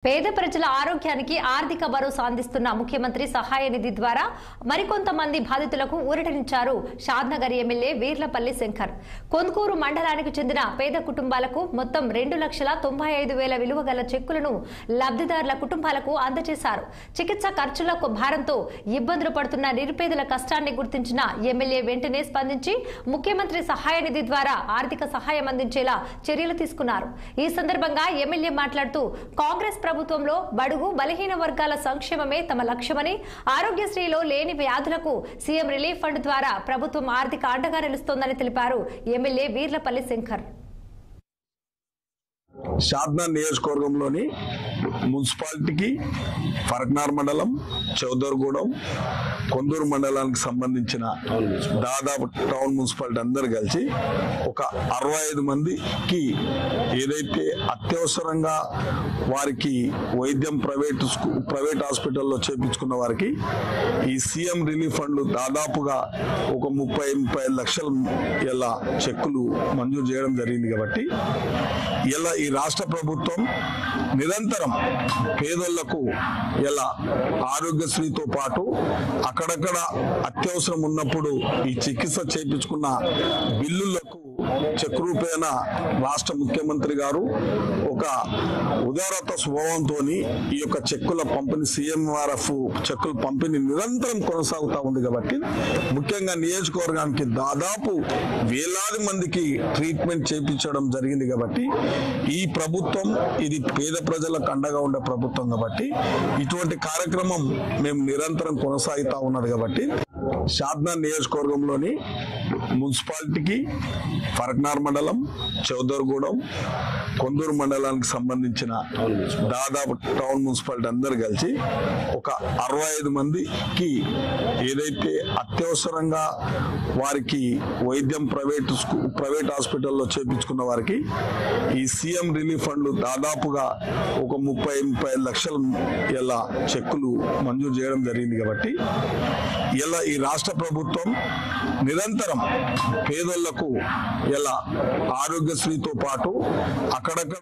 పేద ప్రజల ఆరోగ్యానికి ఆర్థిక భరోసా అందిస్తున్న ముఖ్యమంత్రి సహాయ నిధి ద్వారా మరికొంతమంది బాధితులకు ఊరటనిచ్చారు షాద్నగర్ ఎమ్మెల్యే వీర్లపల్లి శంకర్. కొందూరు మండలానికి చెందిన పేద కుటుంబాలకు మొత్తం 2,95,000 విలువ గల చెక్కులను లబ్ధిదారుల కుటుంబాలకు అందజేశారు. చికిత్స ఖర్చుల భారంతో ఇబ్బందులు పడుతున్న నిరుపేదల కష్టాన్ని గుర్తించిన ఎమ్మెల్యే వెంటనే స్పందించి ముఖ్యమంత్రి సహాయ నిధి ద్వారా ఆర్థిక సహాయం అందించేలా చర్యలు తీసుకున్నారు. ఈ సందర్భంగా ఎమ్మెల్యే మాట్లాడుతూ కాంగ్రెస్ ప్రభుత్వంలో బడుగు బలహీన వర్గాల సంక్షేమమే తమ లక్ష్యమని, ఆరోగ్యశ్రీలో లేని వ్యాధులకు సీఎం రిలీఫ్ ఫండ్ ద్వారా ప్రభుత్వం ఆర్థిక అండగా నిలుస్తోందని తెలిపారు ఎమ్మెల్యే వీర్లపల్లి శంకర్. షాద్నగర్ నియోజకవర్గంలోని మున్సిపాలిటీకి ఫరక్నార్ మండలం, చౌదర్గూడెం, కొందూరు మండలానికి సంబంధించిన దాదాపు టౌన్ మున్సిపాలిటీ అందరు కలిసి ఒక 65 మందికి ఏదైతే అత్యవసరంగా వారికి వైద్యం ప్రైవేట్ హాస్పిటల్లో చేపించుకున్న వారికి ఈ సీఎం రిలీఫ్ ఫండ్ దాదాపుగా ఒక 30-35 లక్షల ఇలా చెక్కులు మంజూరు చేయడం జరిగింది. కాబట్టి ఇలా ఈ రాష్ట్ర ప్రభుత్వం నిరంతరం పేదోళ్లకు ఇలా ఆరోగ్యశ్రీతో పాటు అక్కడక్కడ అత్యవసరం ఉన్నప్పుడు ఈ చికిత్స చేయించుకున్న బిల్లులకు చెక్ రూపేణ రాష్ట్ర ముఖ్యమంత్రి గారు ఒక ఉదారత స్వభావంతో ఈ యొక్క చెక్కుల పంపిణీ CMRF చెక్కుల పంపిణీ నిరంతరం కొనసాగుతూ ఉంది. కాబట్టి ముఖ్యంగా నియోజకవర్గానికి దాదాపు వేలాది మందికి ట్రీట్మెంట్ చేయించడం జరిగింది. కాబట్టి ఈ ప్రభుత్వం ఇది పేద ప్రజలకు అండగా ఉండే ప్రభుత్వం. కాబట్టి ఇటువంటి కార్యక్రమం మేము నిరంతరం కొనసాగుతూ ఉన్నది. కాబట్టి షాద్నగర్ నియోజకవర్గంలోని మున్సిపాలిటీకి ఫరక్నార్ మండలం, చౌదర్గూడెం, కొందూరు మండలానికి సంబంధించిన దాదాపు టౌన్ మున్సిపాలిటీ అందరు కలిసి ఒక 65 మందికి ఏదైతే అత్యవసరంగా వారికి వైద్యం ప్రైవేట్ హాస్పిటల్లో చేపించుకున్న వారికి ఈ సీఎం రిలీఫ్ ఫండ్ దాదాపుగా ఒక 30-35 లక్షల ఇలా చెక్కులు మంజూరు చేయడం జరిగింది. కాబట్టి ఇలా ఈ రాష్ట్ర ప్రభుత్వం నిరంతరం పేదోళ్లకు ఇలా ఆరోగ్యశ్రీతో పాటు అక్కడక్కడ